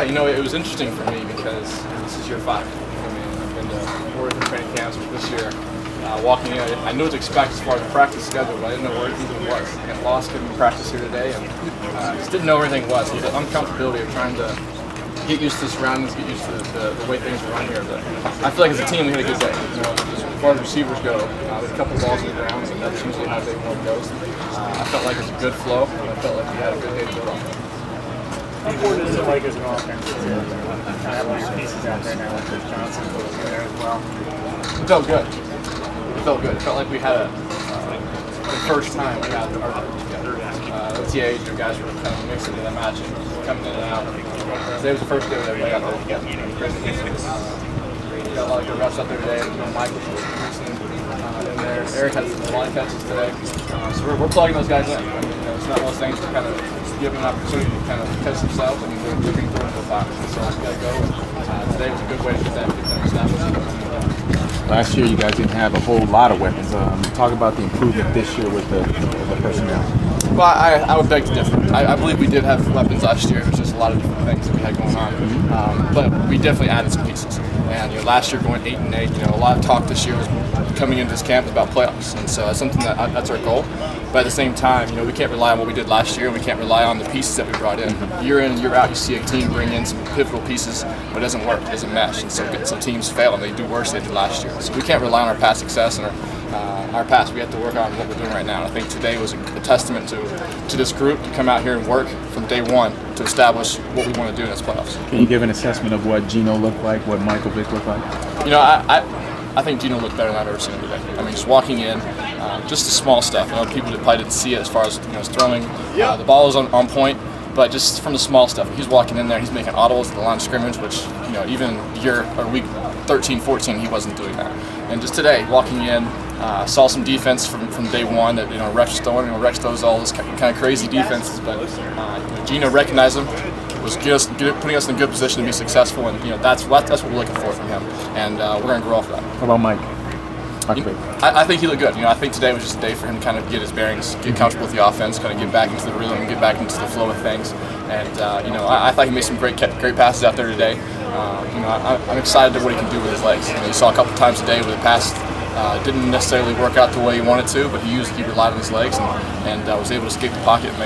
Yeah, it was interesting for me because this is year 5. I mean, I've been to 4 different training camps this year. Walking in, I knew what to expect as far as the practice schedule, but I didn't know where everything was. I got lost getting practice here today, and just didn't know where everything was. So the uncomfortability of trying to get used to the surroundings, get used to the way things are run here. But I feel like as a team, we had a good day. As far as receivers go, with a couple balls in the ground, and that's usually how day one goes. I felt like it was a good flow, and I felt like we had a good day to build off. How important is it like as an offense to have all your pieces out there now with Chris Johnson in there as well? It felt good. It felt like we had the first time we had our group together. OTAs, your guys were kind of mixing and matching, coming in and out. Today was the first day we everybody got there together. We got a lot of good reps out there today. Mike was in there. Eric had a lot of catches today. So we're plugging those guys in. I mean, it's not one of those things we're kind of giving an opportunity to kind of catch themselves. I mean, we're looking for the box. So we got to go. Today was a good way to get them established. Last year, you guys didn't have a whole lot of weapons. Talk about the improvement this year with the personnel. Well, I would beg to differ. I believe we did have weapons last year. There's just a lot of different things that we had going on. But we definitely added some pieces. And last year going 8-8, a lot of talk this year was coming into this camp about playoffs. And so that's something that's our goal. But at the same time, we can't rely on what we did last year, and we can't rely on the pieces that we brought in. Year in and year out, you see a team bring in some pivotal pieces, but it doesn't work, it doesn't mesh, and so teams fail, and they do worse than they did last year. So we can't rely on our past success and our past. We have to work on what we're doing right now. And I think today was a testament to this group to come out here and work from day one to establish what we want to do in this playoffs. Can you give an assessment of what Gino looked like, what Michael Vick looked like? I think Gino looked better than I've ever seen him today. I mean, just walking in, just the small stuff. People that probably didn't see it as far as his throwing. The ball was on point, but just from the small stuff. He's walking in there, he's making audibles at the line of scrimmage, which even week 13, 14, he wasn't doing that. And just today, walking in, saw some defense from day one that Rex was throwing. Rex throws all this kind of crazy defenses, but Gino recognized them. Was putting us in a good position to be successful, and that's what we're looking for from him, and we're going to grow off of that. How about Mike? I think he looked good. I think today was just a day for him to kind of get his bearings, get comfortable with the offense, kind of get back into the rhythm, and get back into the flow of things. And I thought he made some great passes out there today. I'm excited at what he can do with his legs. You saw a couple times today where the pass didn't necessarily work out the way he wanted to, but he relied on his legs and was able to escape the pocket and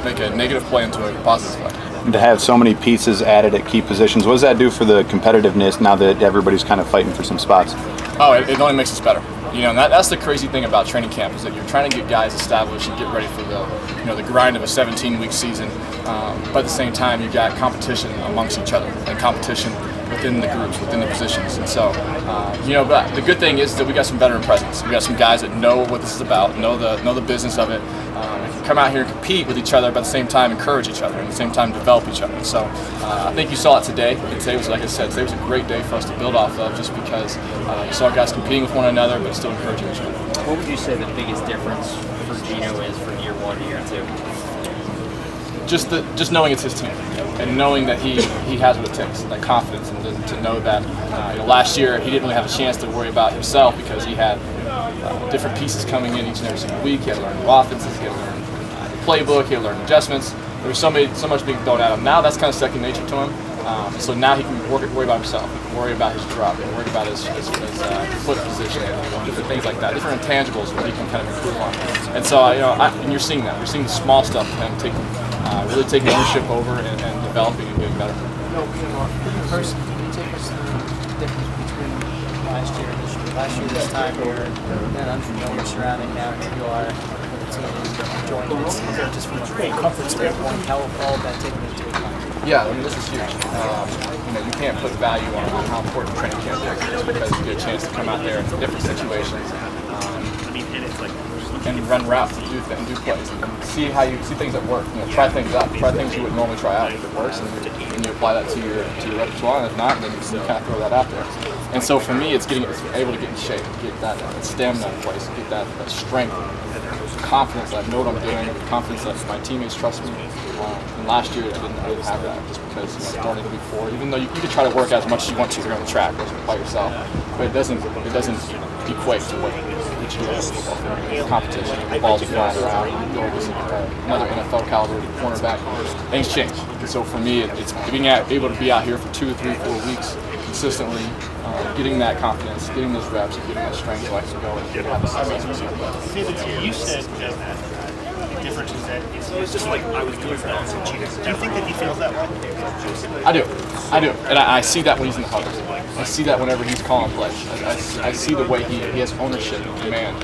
make a negative play into a positive play. To have so many pieces added at key positions, what does that do for the competitiveness now that everybody's kind of fighting for some spots? Oh, it only makes us better. And that's the crazy thing about training camp is that you're trying to get guys established and get ready for the grind of a 17-week season. But at the same time, you've got competition amongst each other and competition within the groups, within the positions. And so, but the good thing is that we got some veteran presence. We got some guys that know what this is about, know the business of it, and can come out here and compete with each other, but at the same time encourage each other, and at the same time develop each other. And so, I think you saw it today. And today was, like I said, today was a great day for us to build off of, just because you saw guys competing with one another, but still encouraging each other. What would you say the biggest difference for Gino is from year 1 to year 2? Just knowing it's his team and knowing that he has what it takes, that confidence, and to know that last year he didn't really have a chance to worry about himself because he had different pieces coming in each and every single week. He had to learn new offenses, he had to learn the playbook, he had to learn adjustments. There was so much being thrown at him. Now that's kind of second nature to him. So now he can worry about himself, he can worry about his drop, he can worry about his foot position, different things like that, different intangibles that he can kind of improve on. And so and you're seeing that. You're seeing the small stuff of him really taking ownership over and developing and getting better. Person, can you take us through the difference between last year and this year? Last year, this time, you were an unfamiliar surrounding. Now here you are with a team joined in season. Just from a comfort standpoint, how will all of that take into account? Yeah, this is huge. You can't put value on how important training camp is because you get a chance to come out there in different situations and run routes and do plays and see things that work. Try things out, try things you wouldn't normally try out. If it works, and you apply that to your repertoire, and if not, then you kind of throw that out there. And so for me, it's able to get in shape, get that stamina in place, get that strength, confidence that I know what I'm doing, confidence that my teammates trust me. And last year, I didn't have that just because starting to be forward. Even though you could try to work as much as you want to on the track by yourself, but it doesn't equate to what what you do in football field. Competition, the balls are flying around. You go against another NFL caliber cornerback, things change. And so for me, it's being able to be out here for 2, 3, 4 weeks consistently, getting that confidence, getting those reps, and getting that strength so I can go and have the success. David, you said the difference is that it's just like I was doing for Alex and Gino. Do you think that he feels that way? I do, and I see that when he's in the huddle. I see that whenever he's calling plays. I see the way he has ownership and command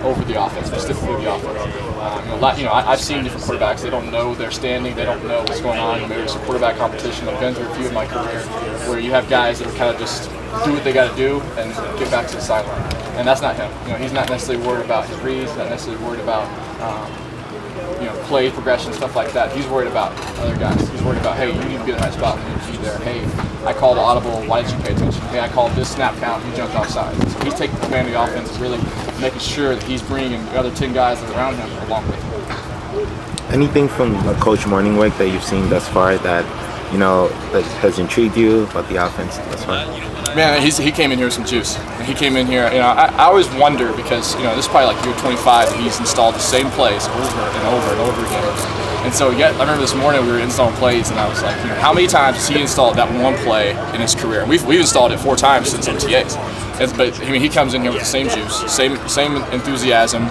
over the offense, specifically the offense. I've seen different quarterbacks. They don't know their standing. They don't know what's going on. There's a quarterback competition. I've been through a few in my career where you have guys that are kind of just do what they got to do and get back to the sideline. And that's not him. He's not necessarily worried about his reads. Not necessarily worried about play progression, stuff like that. He's worried about other guys. He's worried about, hey, you need to be in the right spot. You need to be there. Hey, I called the audible. Why didn't you pay attention? Hey, I called this snap count. You jumped offside. So he's taking command of the offense and really making sure that he's bringing the other 10 guys that are around him along with him. Anything from Coach Morningweg that you've seen thus far that that has intrigued you about the offense thus far? Man, he came in here with some juice. He came in here, I always wonder because, this is probably like year 25 and he's installed the same plays over and over and over again. And so, I remember this morning we were installing plays and I was like, how many times has he installed that one play in his career? And we've installed it 4 times since OTAs. But he comes in here with the same juice, same enthusiasm,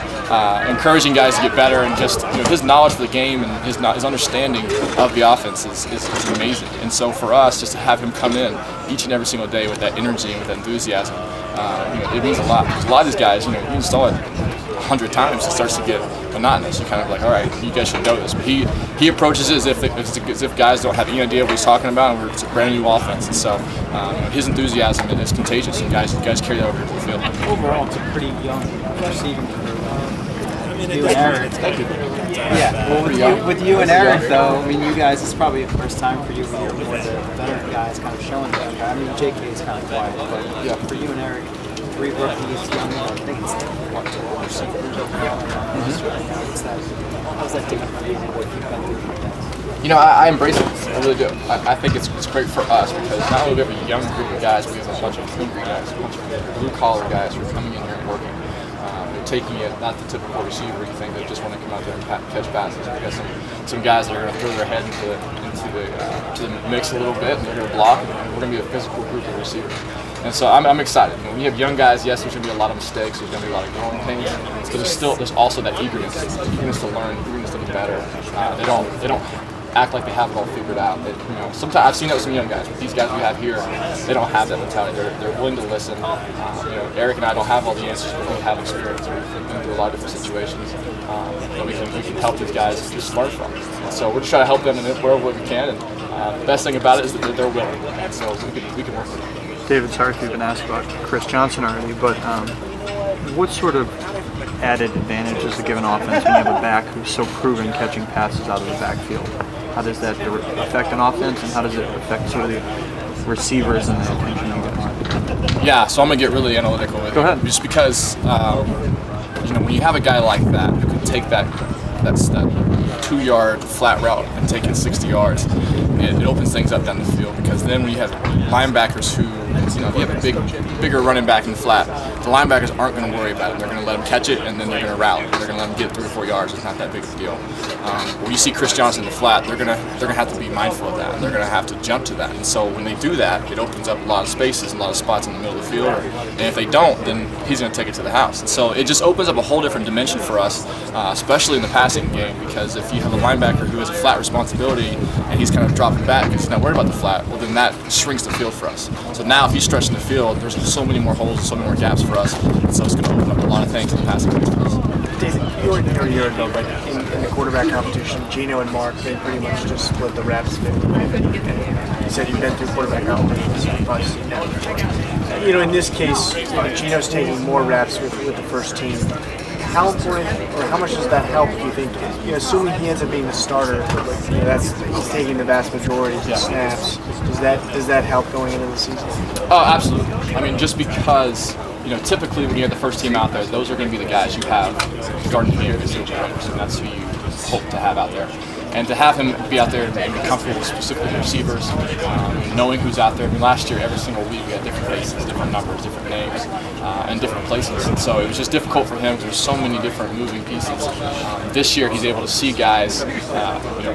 encouraging guys to get better, and just his knowledge of the game and his understanding of the offense is amazing. And so for us, just to have him come in each and every single day with that energy and with that enthusiasm, it means a lot. Because a lot of these guys, you install it 100 times, it starts to get monotonous. You're kind of like, all right, you guys should know this. But he approaches it as if guys don't have any idea what he's talking about, and it's a brand new offense. And so his enthusiasm is contagious, and guys carry that over to the field. Overall, it's a pretty young receiving crew. You and Eric. Yeah, well, with you and Eric, though, you guys, it's probably the first time for you when you're more the veteran guys kind of showing them. JK is kind of quiet, but for you and Eric, 3 rookies, young, I think it's receivers overall. How's that different for you and what you've been through? I embrace it. I really do. I think it's great for us because not only do we have a young group of guys, we have a bunch of hungry guys, a bunch of blue-collar guys who are coming in here and working. They're taking it, not the typical receiver you think, they just want to come out there and catch passes. We've got some guys that are going to throw their head into the mix a little bit, and they're going to block, and we're going to be a physical group of receivers. And so I'm excited. When you have young guys, yes, there's going to be a lot of mistakes, there's going to be a lot of growing pains, but there's also that eagerness to learn, eagerness to be better. They don't act like they have it all figured out. Sometimes I've seen that with some young guys, but these guys we have here, they don't have that mentality. They're willing to listen. Eric and I don't have all the answers, but we have experience. We've been through a lot of different situations that we can help these guys just learn from. And so we're just trying to help them in wherever we can. And the best thing about it is that they're willing, and so we can work with them. David, sorry if you've been asked about Chris Johnson already, but what sort of added advantage does a given offense when you have a back who's so proven catching passes out of the backfield? How does that affect an offense, and how does it affect sort of the receivers and the attention you guys? Yeah, so I'm going to get really analytical with it. Go ahead. Just because, when you have a guy like that who can take that 2-yard flat route and take it 60 yards, it opens things up down the field, because then when you have linebackers who, if you have a bigger running back in the flat, the linebackers aren't going to worry about it. They're going to let him catch it, and then they're going to route. They're going to let him get 3 or 4 yards. It's not that big of a deal. When you see Chris Johnson in the flat, they're going to have to be mindful of that, and they're going to have to jump to that. And so when they do that, it opens up a lot of spaces and a lot of spots in the middle of the field. And if they don't, then he's going to take it to the house. And so it just opens up a whole different dimension for us, especially in the passing game, because if you have a linebacker who has a flat responsibility and he's kind of dropping back because he's not worried about the flat, well, then that shrinks the field for us. So now if he's stretching the field, there's so many more holes, so many more gaps for us, and so it's going to open up a lot of things in the passing game for us. David, you were here a year ago, but in the quarterback competition, Gino and Mark, they pretty much just split the reps 50-50. You said you've been through quarterback competitions, so you've probably seen that. In this case, Gino's taking more reps with the first team. How important, or how much does that help, do you think? Assuming he ends up being the starter, he's taking the vast majority of the snaps. Does that help going into the season? Oh, absolutely. Just because, typically when you have the first team out there, those are going to be the guys you have guarding the air, the players, and that's who you hope to have out there. And to have him be out there and be comfortable with specifically the receivers, knowing who's out there. I mean, last year, every single week, we had different faces, different numbers, different names, and different places. And so it was just difficult for him because there's so many different moving pieces. This year, he's able to see guys,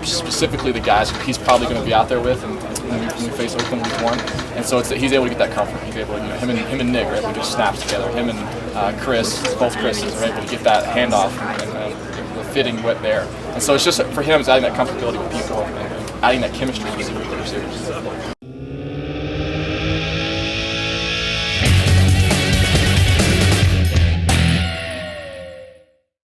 specifically the guys he's probably going to be out there with, and when we face Oakland week 1. And so he's able to get that comfort. He's able to, him and Nick are able to get snaps together. Him and Chris, both Chris's, are able to get that handoff and the fitting wet there. And so it's just, for him, it's adding that comfortability with people and adding that chemistry with the receivers.